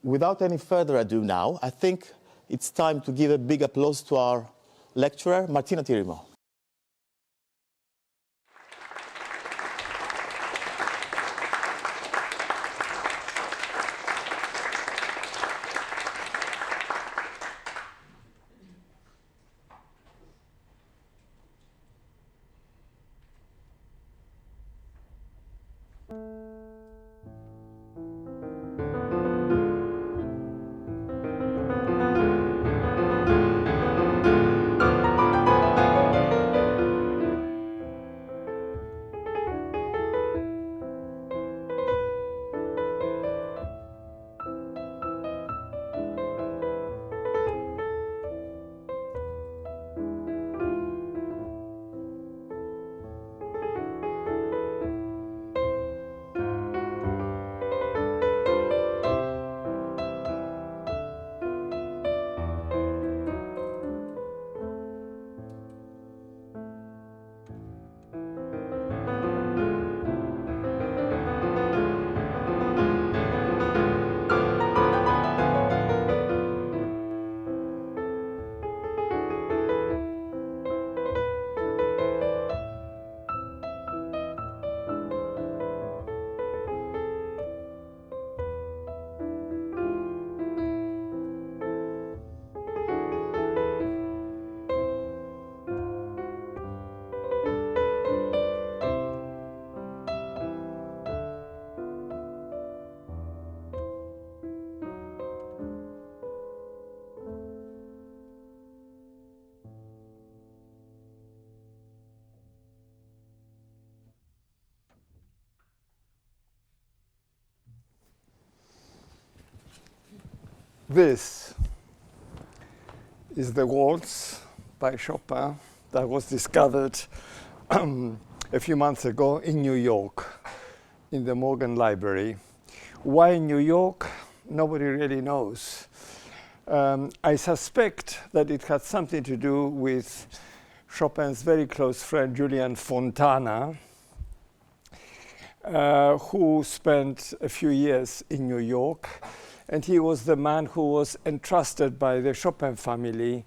without any further ado now, I think it's time to give a big applause to our lecturer, Martino Tirimo. This is the waltz by Chopin that was discovered a few months ago in New York, in the Morgan Library. Why in New York? Nobody really knows. I suspect that it had something to do with Chopin's very close friend Julian Fontana, who spent a few years in New York. And he was the man who was entrusted by the Chopin family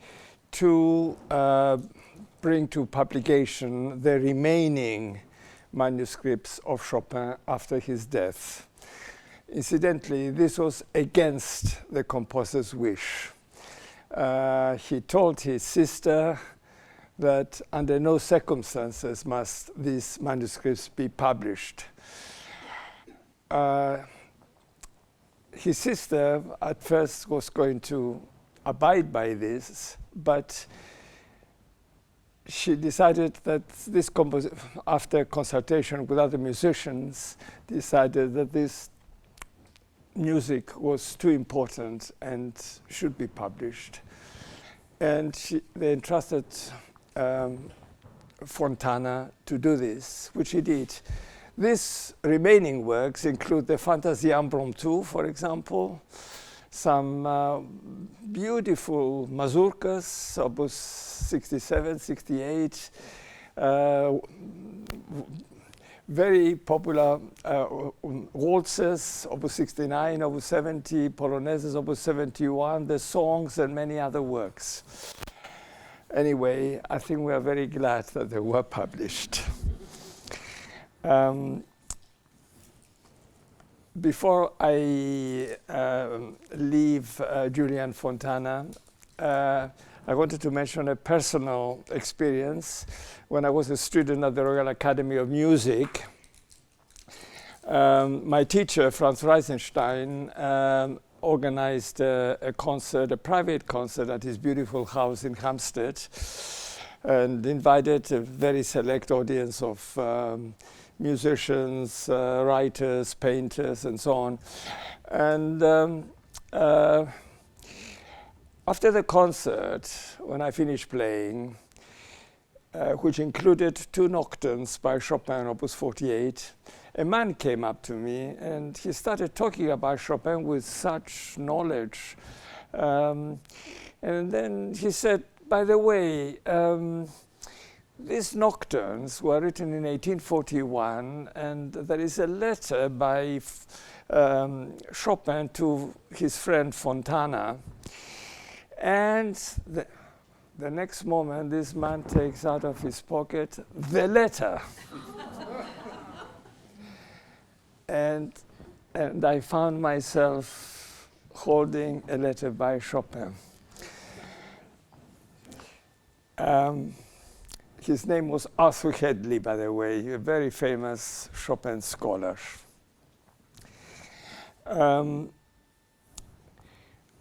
to bring to publication the remaining manuscripts of Chopin after his death. Incidentally, this was against the composer's wish. He told his sister that under no circumstances must these manuscripts be published. His sister at first was going to abide by this, but she decided that this after consultation with other musicians, decided that this music was too important and should be published. And they entrusted Fontana to do this, which he did. These remaining works include the Fantasie Impromptu, for example, some beautiful mazurkas, opus 67, 68, very popular waltzes, opus 69, opus 70, polonaises, opus 71, the songs, and many other works. Anyway, I think we are very glad that they were published. Before I leave Julian Fontana, I wanted to mention a personal experience. When I was a student at the Royal Academy of Music, my teacher, Franz Reisenstein, organized a concert, a private concert at his beautiful house in Hampstead, and invited a very select audience of musicians, writers, painters, and so on. And after the concert, when I finished playing, which included 2 nocturnes by Chopin, opus 48, a man came up to me and he started talking about Chopin with such knowledge. And then he said, by the way, these nocturnes were written in 1841, and there is a letter by Chopin to his friend Fontana. And the next moment, this man takes out of his pocket the letter. and I found myself holding a letter by Chopin. His name was Arthur Hedley, by the way, a very famous Chopin scholar.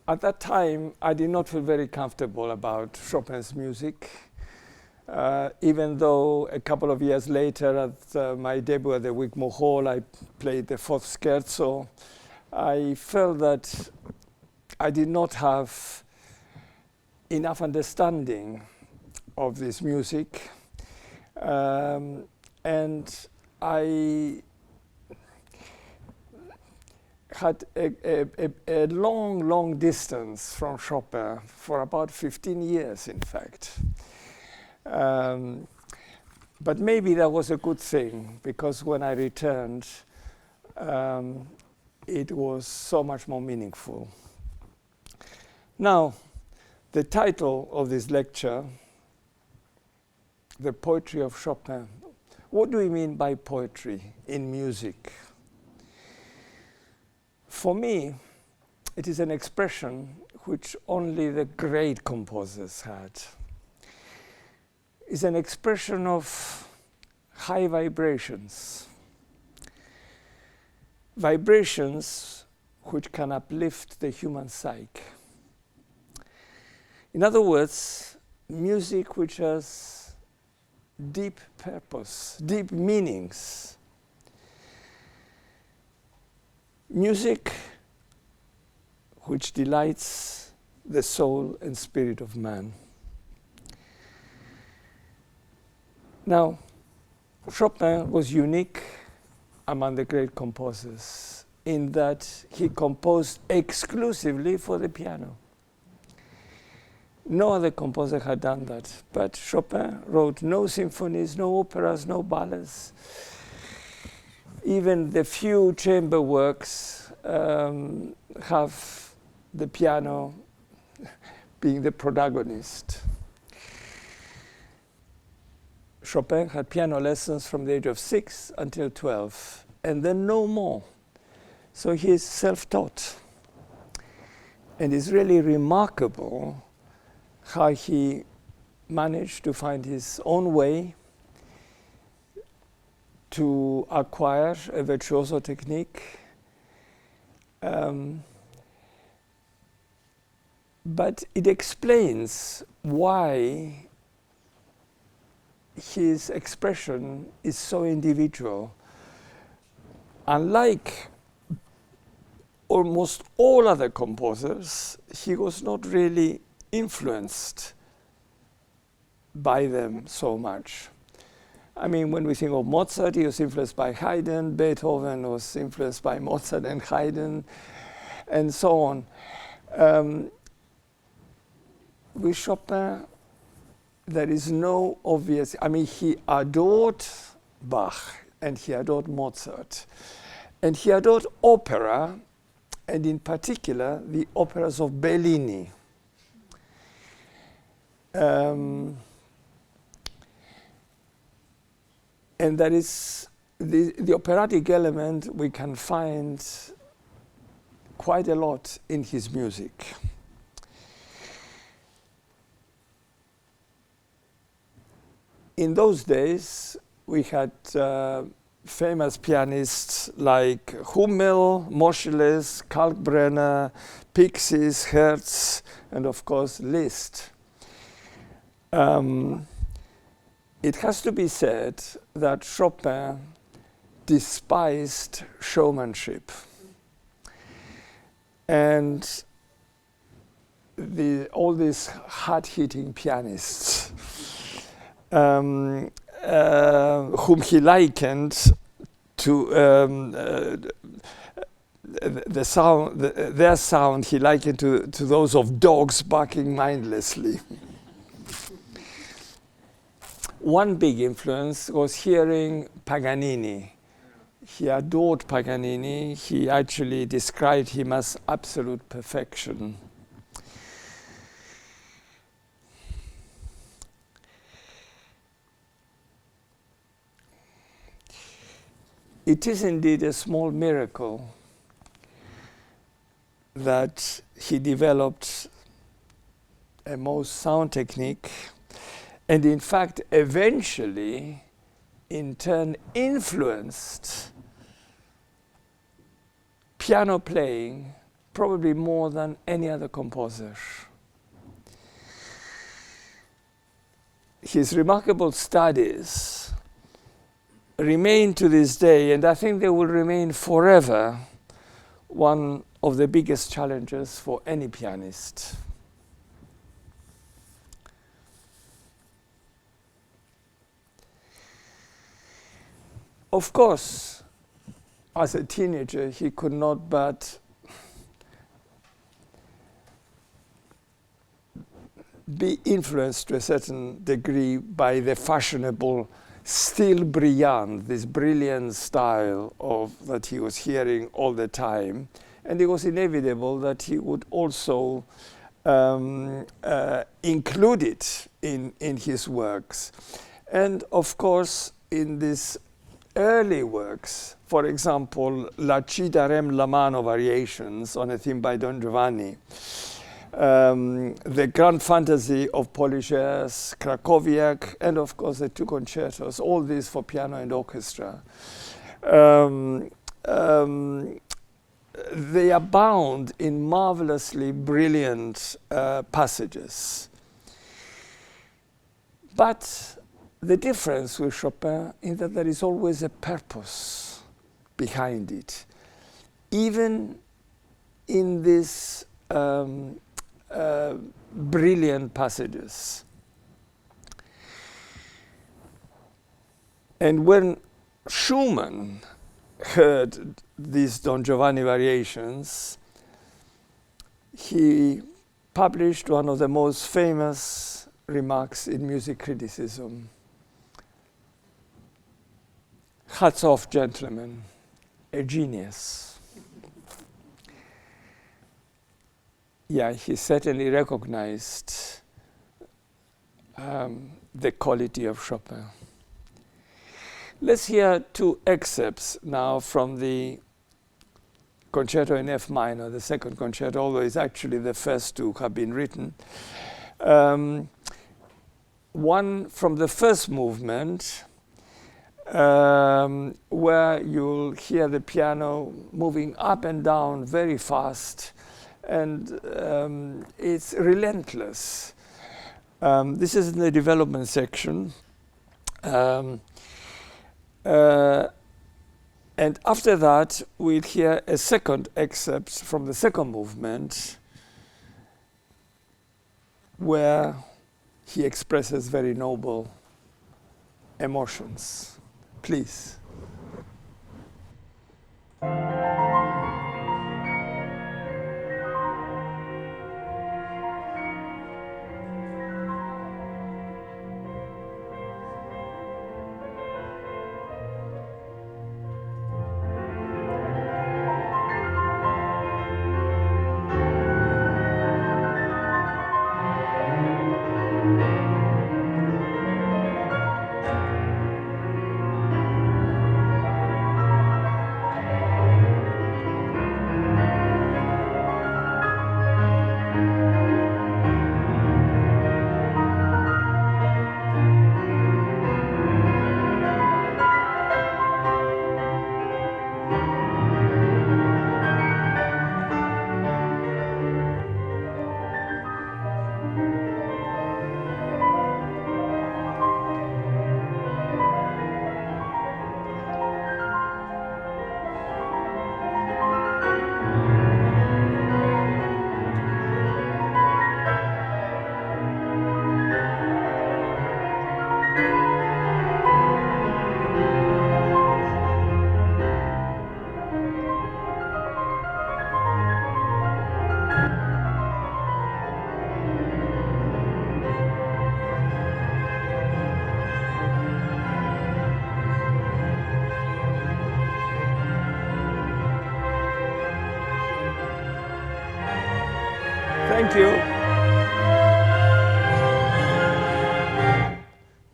At that time, I did not feel very comfortable about Chopin's music, even though a couple of years later, at my debut at the Wigmore Hall, I played the fourth scherzo. I felt that I did not have enough understanding of this music, and I had a long distance from Chopin for about 15 years, in fact. But maybe that was a good thing, because when I returned, it was so much more meaningful. Now, the title of this lecture, The Poetry of Chopin. What do we mean by poetry in music? For me, it is an expression which only the great composers had. It's an expression of high vibrations. Vibrations which can uplift the human psyche. In other words, music which has deep purpose, deep meanings. Music which delights the soul and spirit of man. Now, Chopin was unique among the great composers in that he composed exclusively for the piano. No other composer had done that, but Chopin wrote no symphonies, no operas, no ballets. Even the few chamber works have the piano being the protagonist. Chopin had piano lessons from the age of 6 until 12, and then no more. So he is self-taught. And it's really remarkable how he managed to find his own way to acquire a virtuoso technique. But it explains why his expression is so individual. Unlike almost all other composers, he was not really influenced by them so much. I mean, when we think of Mozart, he was influenced by Haydn, Beethoven was influenced by Mozart and Haydn, and so on. With Chopin, there is no obvious, I mean, he adored Bach, and he adored Mozart, and he adored opera, and in particular, the operas of Bellini. And that is the operatic element we can find quite a lot in his music. In those days, we had famous pianists like Hummel, Moscheles, Kalkbrenner, Pixies, Herz, and of course Liszt. It has to be said that Chopin despised showmanship. And all these hard-hitting pianists whom he likened to their sound he likened to those of dogs barking mindlessly. One big influence was hearing Paganini. he adored Paganini. He actually described him as absolute perfection. It is indeed a small miracle that he developed a most sound technique, and in fact eventually in turn influenced piano playing probably more than any other composer. His remarkable studies remain to this day, and I think they will remain forever, one of the biggest challenges for any pianist. Of course, as a teenager, he could not but be influenced to a certain degree by the fashionable style brillant, this brilliant style that he was hearing all the time. And it was inevitable that he would also include it in his works. And of course, in these early works, for example, La Ci darem la mano variations on a theme by Don Giovanni, the Grand Fantasy of Polyger's Krakowiak, and of course the two concertos, all these for piano and orchestra. They abound in marvelously brilliant passages. But the difference with Chopin is that there is always a purpose behind it. Even in these brilliant passages. And when Schumann heard these Don Giovanni variations, he published one of the most famous remarks in music criticism. Hats off, gentlemen, a genius. Yeah, he certainly recognized the quality of Chopin. Let's hear two excerpts now from the concerto in F minor, the second concerto, although it's actually the first two have been written. One from the first movement, where you'll hear the piano moving up and down very fast, and it's relentless. This is in the development section. And after that, we'll hear a second excerpt from the second movement, where he expresses very noble emotions. Please. Thank you.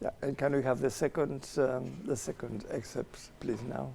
Yeah, and can we have the second excerpt, please, now?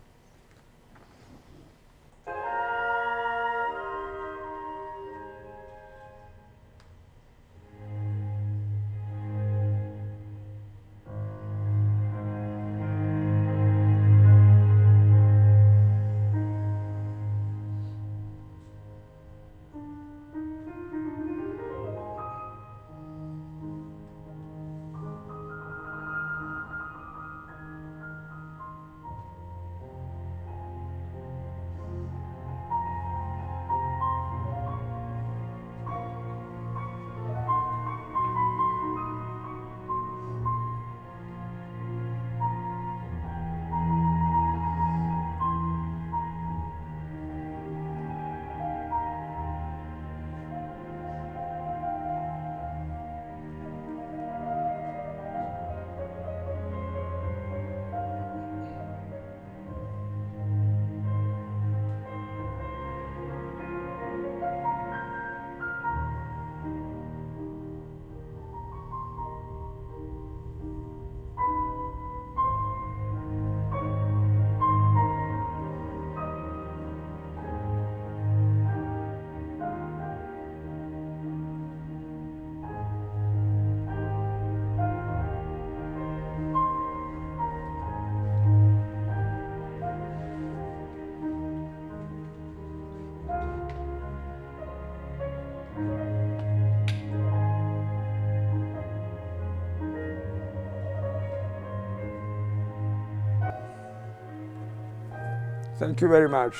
Thank you very much.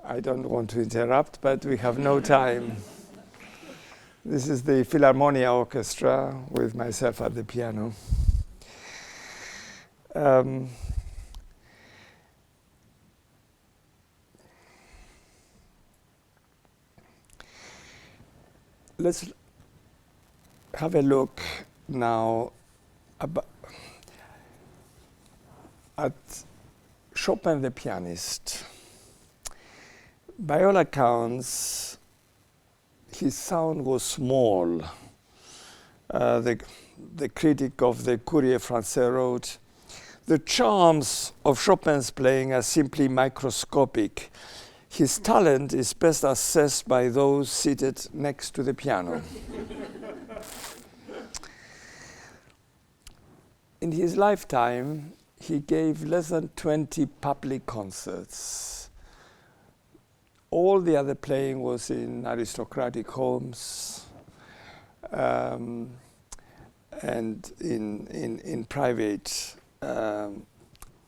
I don't want to interrupt, but we have no time. This is the Philharmonia Orchestra with myself at the piano. Let's have a look now at Chopin the Pianist. By all accounts, his sound was small. The critic of the Courrier Français wrote, "The charms of Chopin's playing are simply microscopic. His talent is best assessed by those seated next to the piano." In his lifetime, he gave less than 20 public concerts. All the other playing was in aristocratic homes and in private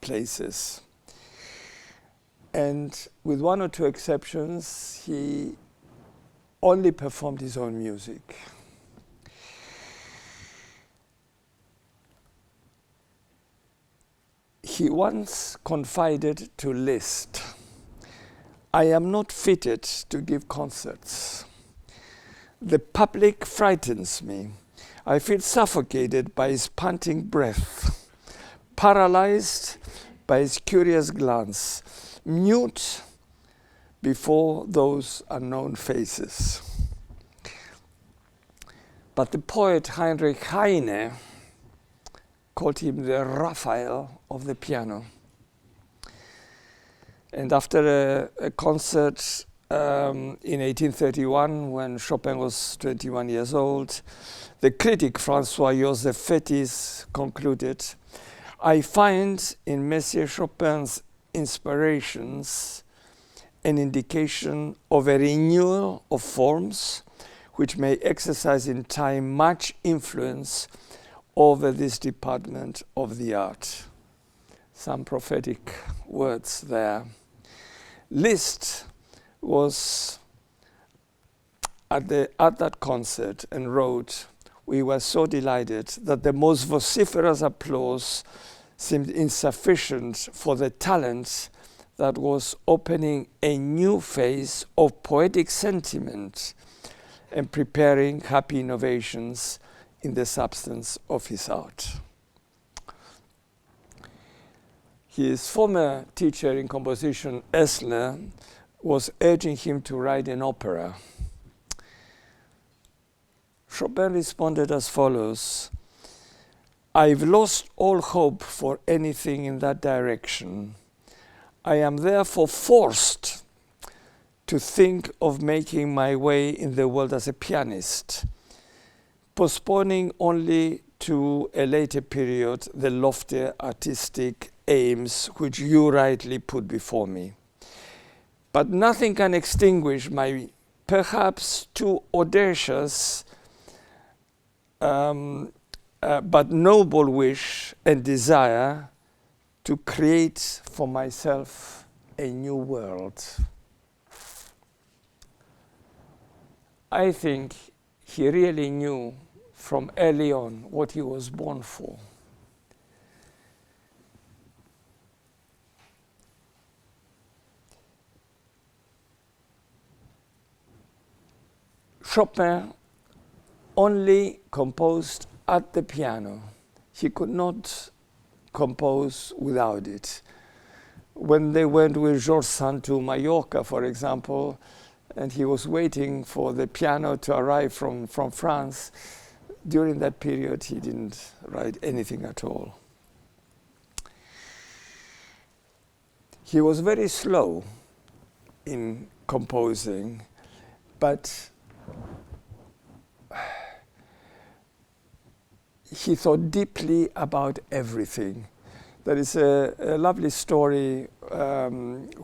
places. And with one or two exceptions, he only performed his own music. He once confided to Liszt, "I am not fitted to give concerts. The public frightens me. I feel suffocated by his panting breath, paralyzed by his curious glance, mute before those unknown faces." But the poet Heinrich Heine called him the Raphael of the piano. And after a concert in 1831, when Chopin was 21 years old, the critic François-Joseph Fétis concluded, "I find in Monsieur Chopin's inspirations an indication of a renewal of forms which may exercise in time much influence over this department of the art." Some prophetic words there. Liszt was at that concert and wrote, "We were so delighted that the most vociferous applause seemed insufficient for the talent that was opening a new phase of poetic sentiment and preparing happy innovations in the substance of his art." his former teacher in composition, Esler, was urging him to write an opera. Chopin responded as follows: "I've lost all hope for anything in that direction. I am therefore forced to think of making my way in the world as a pianist, postponing only to a later period the loftier artistic aims which you rightly put before me. But nothing can extinguish my perhaps too audacious but noble wish and desire to create for myself a new world." I think he really knew from early on what he was born for. Chopin only composed at the piano. He could not compose without it. When they went with George Sand to Mallorca, for example, and he was waiting for the piano to arrive from France, during that period he didn't write anything at all. He was very slow in composing, but he thought deeply about everything. There is a lovely story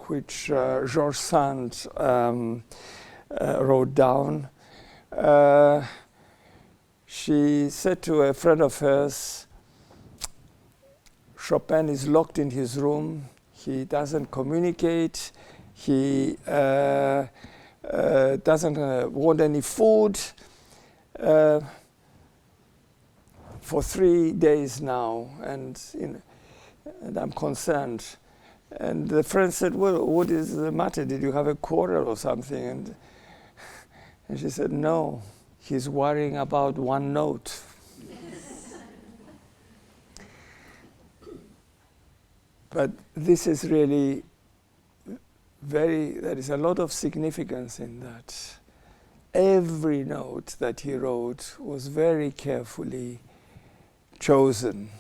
which George Sand wrote down. She said to a friend of hers, "Chopin is locked in his room. He doesn't communicate. He doesn't want any food. For 3 days now, and I'm concerned." And the friend said, "Well, what is the matter? Did you have a quarrel or something?" And she said, "No, he's worrying about one note." But this is really there is a lot of significance in that. Every note that he wrote was very carefully chosen.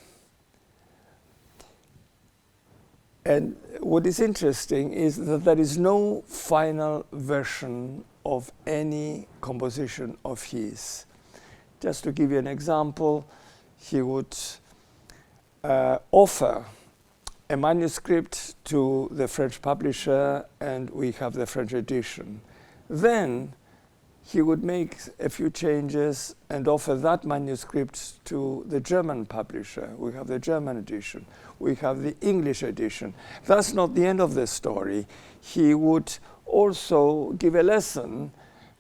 And what is interesting is that there is no final version of any composition of his. Just to give you an example, he would offer a manuscript to the French publisher, and we have the French edition. Then he would make a few changes and offer that manuscript to the German publisher. We have the German edition. We have the English edition. That's not the end of the story. He would also give a lesson,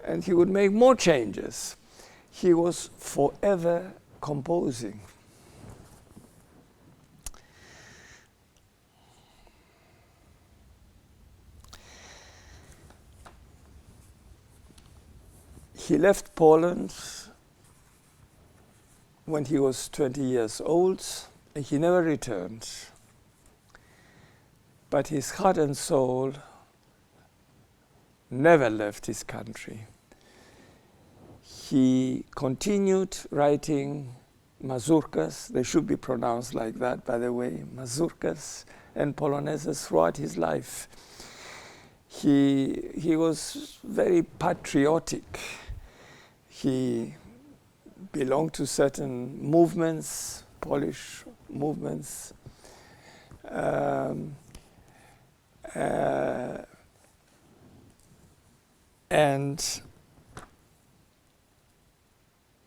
and he would make more changes. He was forever composing. He left Poland when he was 20 years old, and he never returned. But his heart and soul never left his country. He continued writing mazurkas. They should be pronounced like that, by the way, mazurkas and polonaises throughout his life. He was very patriotic. He belonged to certain movements, Polish movements. And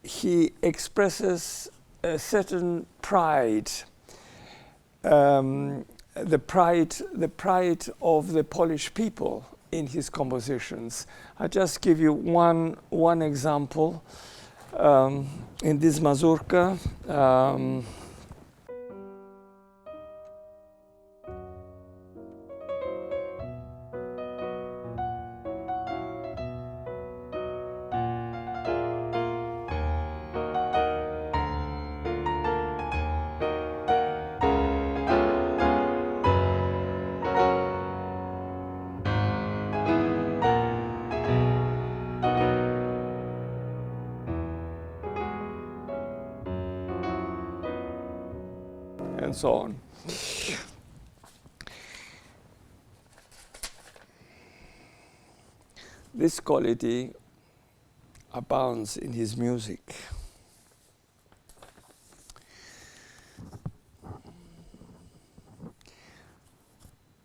he expresses a certain pride, the pride of the Polish people in his compositions. I'll just give you one example. In this mazurka, and so on. This quality abounds in his music.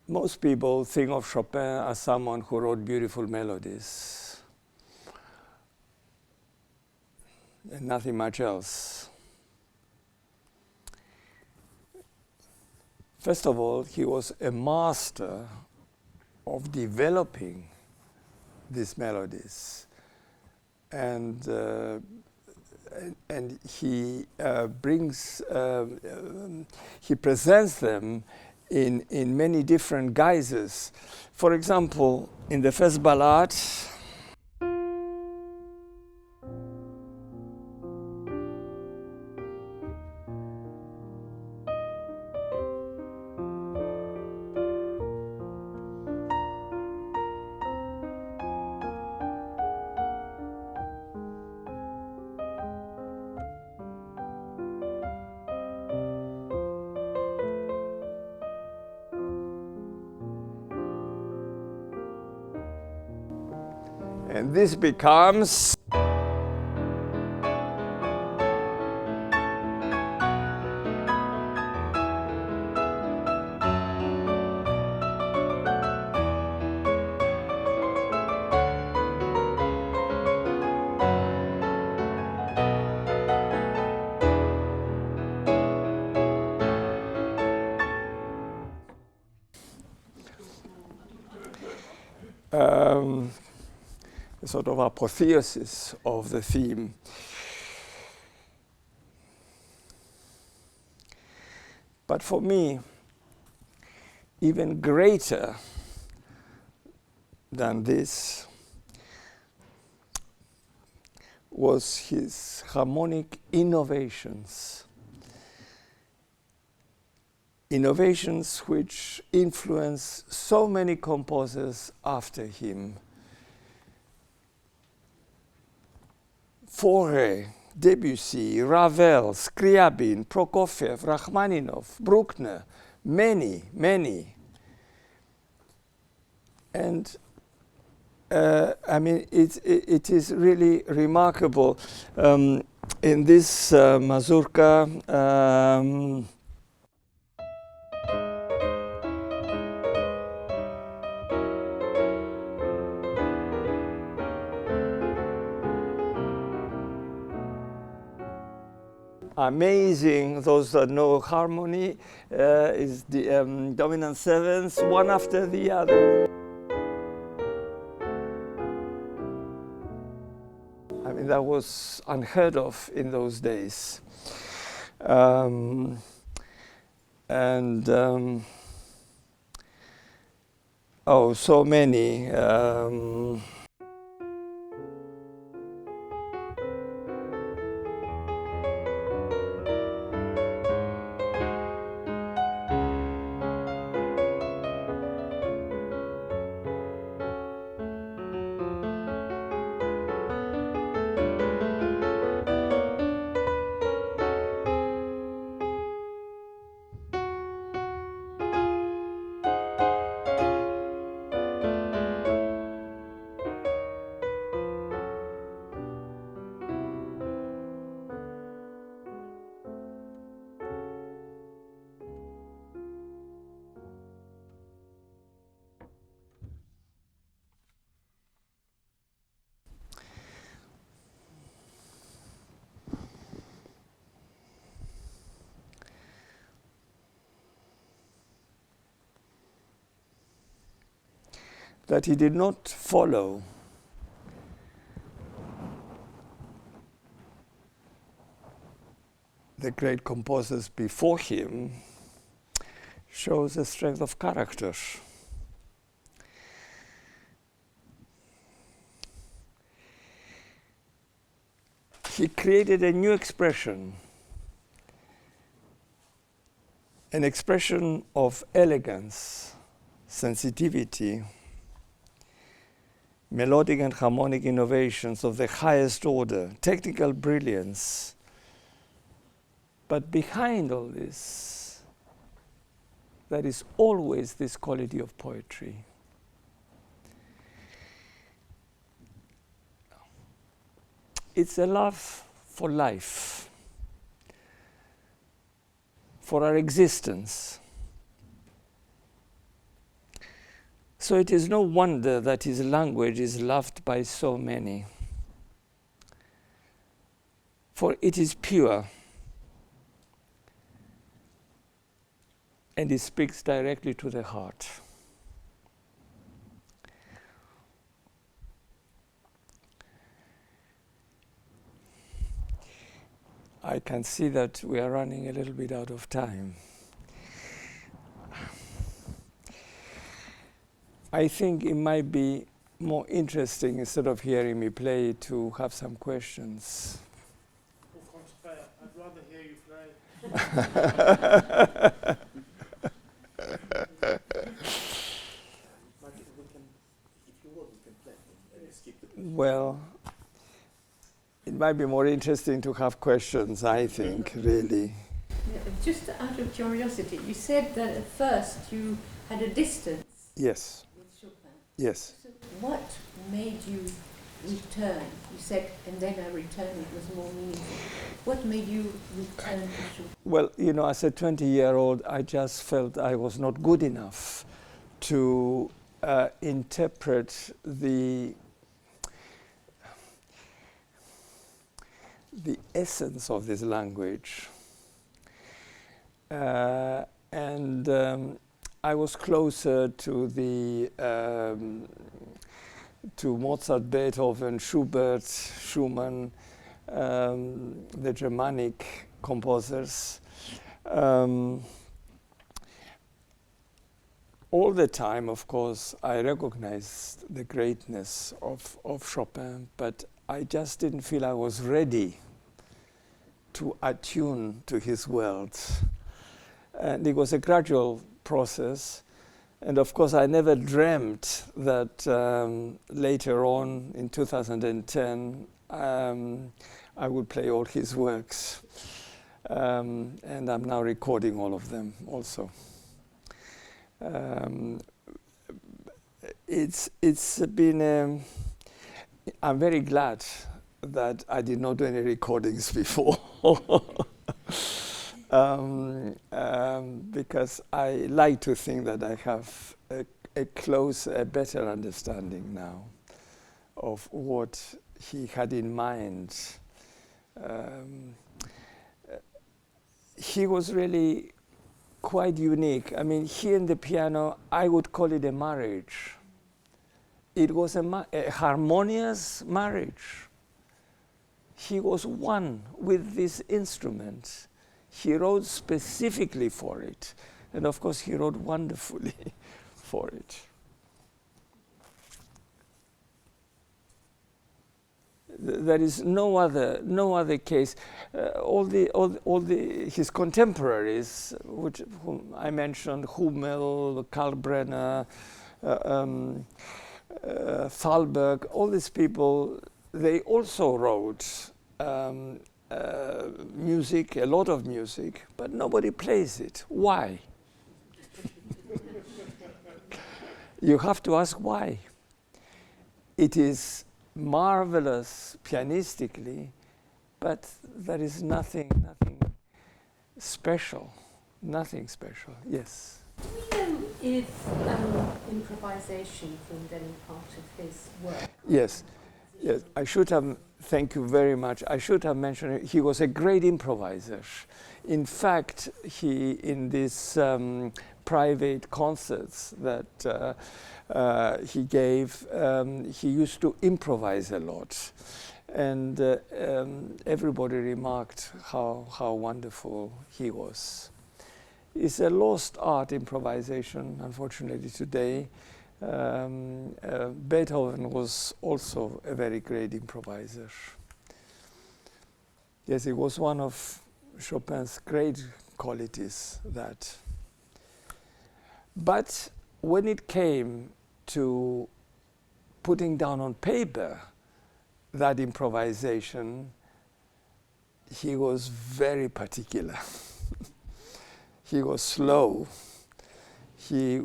Most people think of Chopin as someone who wrote beautiful melodies and nothing much else. First of all, he was a master of developing these melodies, and he he presents them in many different guises. For example, in the first ballad, and this becomes a sort of apotheosis of the theme. But for me, even greater than this was his harmonic innovations. Innovations which influenced so many composers after him. Fauré, Debussy, Ravel, Scriabin, Prokofiev, Rachmaninoff, Bruckner, many, many. And I mean, it is really remarkable. In this mazurka, amazing, those that know harmony, is the dominant sevenths, one after the other. I mean, that was unheard of in those days. Oh, so many. That he did not follow the great composers before him shows a strength of character. He created a new expression, an expression of elegance, sensitivity, melodic and harmonic innovations of the highest order, technical brilliance. But behind all this, there is always this quality of poetry. It's a love for life, for our existence. So it is no wonder that his language is loved by so many, for it is pure and it speaks directly to the heart. I can see that we are running a little bit out of time. I think it might be more interesting, instead of hearing me play, to have some questions. I'd rather hear you play. Well, it might be more interesting to have questions, I think, really. Yeah, just out of curiosity, you said that at first you had a distance Yes, with Chopin. yes. So what made you return? You said, and then I returned, it was more meaningful. What made you return to Chopin? Well, you know, as a 20-year-old, I just felt I was not good enough to interpret the essence of this language. And I was closer to the to Mozart, Beethoven, Schubert, Schumann, the Germanic composers. All the time, of course, I recognized the greatness of Chopin, but I just didn't feel I was ready to attune to his world. And it was a gradual process. And of course, I never dreamt that later on, in 2010, I would play all his works. And I'm now recording all of them also. It's been I'm very glad that I did not do any recordings before. Because I like to think that I have a better understanding now of what he had in mind. He was really quite unique. I mean, he and the piano, I would call it a marriage. It was a harmonious marriage. He was one with this instrument. He wrote specifically for it. And of course, he wrote wonderfully for it. There is no other case. His contemporaries, whom I mentioned, Hummel, Kalkbrenner, Thalberg, all these people, they also wrote music, a lot of music, but nobody plays it. Why? You have to ask why. It is marvelous pianistically, but there is nothing special. Nothing special. Yes. Do we know if improvisation formed any part of his work? Yes. Yes. I should have. Thank you very much. I should have mentioned he was a great improviser. In fact, in these private concerts that he gave, he used to improvise a lot. And everybody remarked how wonderful he was. It's a lost art, improvisation, unfortunately, today. Beethoven was also a very great improviser. Yes, it was one of Chopin's great qualities, that. But when it came to putting down on paper that improvisation, he was very particular. He was slow. he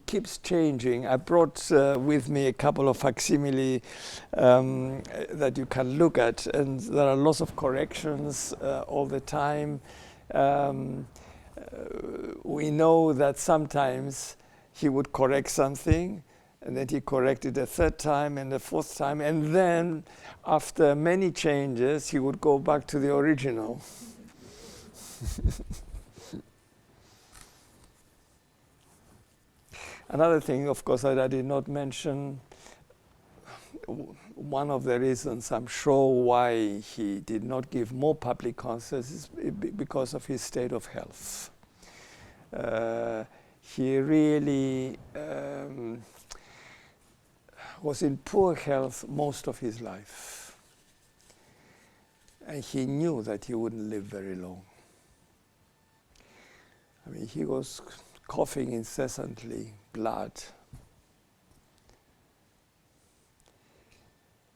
keeps changing. I brought with me a couple of facsimile that you can look at, and there are lots of corrections all the time. We know that sometimes he would correct something, and then he corrected a third time and a fourth time, and then after many changes he would go back to the original. Another thing, of course, that I did not mention, one of the reasons I'm sure why he did not give more public concerts is because of his state of health. He really was in poor health most of his life. And he knew that he wouldn't live very long. I mean, he was coughing incessantly, blood.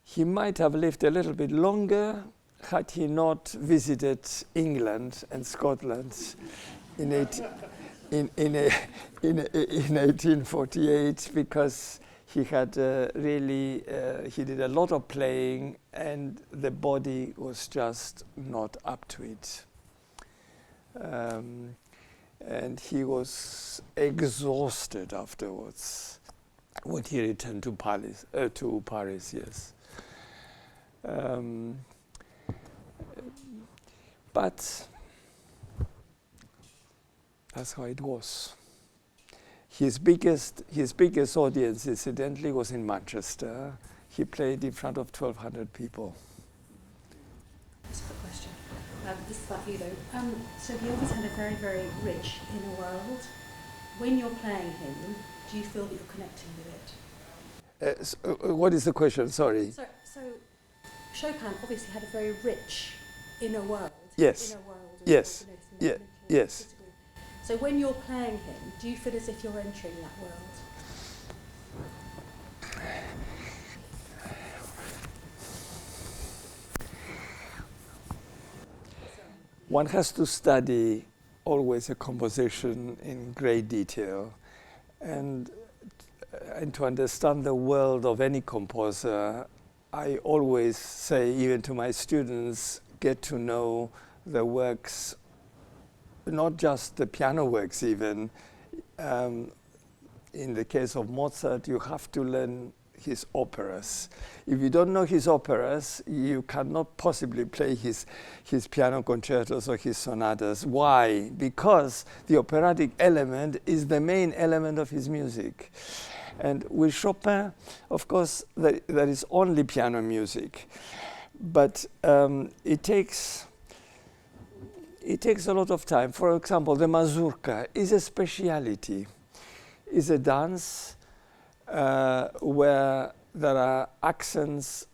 He might have lived a little bit longer had he not visited England and Scotland in 1848, because he had he did a lot of playing and the body was just not up to it. And he was exhausted afterwards when he returned to Paris, yes. But that's how it was. His biggest audience, incidentally, was in Manchester. He played in front of 1,200 people. That's a good question. This is about you though. So he always had a very, very rich inner world. When you're playing him, do you feel that you're connecting with it? What is the question? Sorry. So Chopin obviously had a very rich inner world. Yes. Inner world. Yes. Yeah. Yes. So when you're playing him, do you feel as if you're entering that world? One has to study always a composition in great detail, and to understand the world of any composer, I always say, even to my students, get to know the works, not just the piano works even. In the case of Mozart, you have to learn his operas. If you don't know his operas, you cannot possibly play his piano concertos or his sonatas. Why? Because the operatic element is the main element of his music. And with Chopin, of course, there is only piano music. But it takes a lot of time. For example, the mazurka is a speciality. It's a dance where there are accents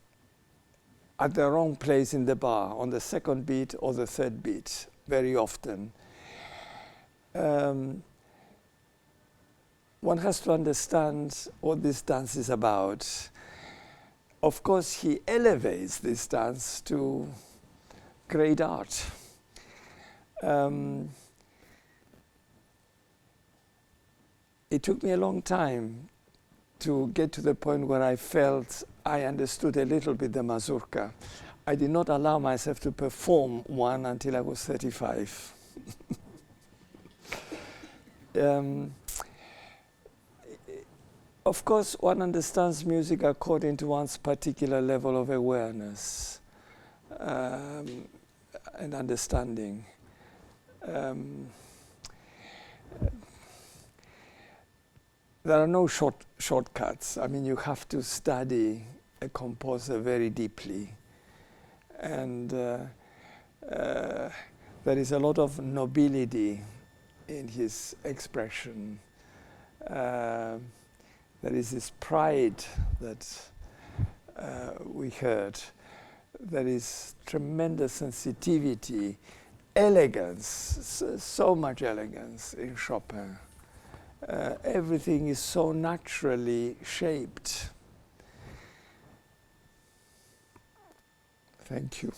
at the wrong place in the bar, on the second beat or the third beat, very often. One has to understand what this dance is about. Of course, he elevates this dance to great art. It took me a long time to get to the point where I felt I understood a little bit the mazurka. I did not allow myself to perform one until I was 35. Of course, one understands music according to one's particular level of awareness and understanding. There are no shortcuts. I mean, you have to study a composer very deeply. And there is a lot of nobility in his expression. There is this pride that we heard. There is tremendous sensitivity, elegance, so much elegance in Chopin. Everything is so naturally shaped. Thank you.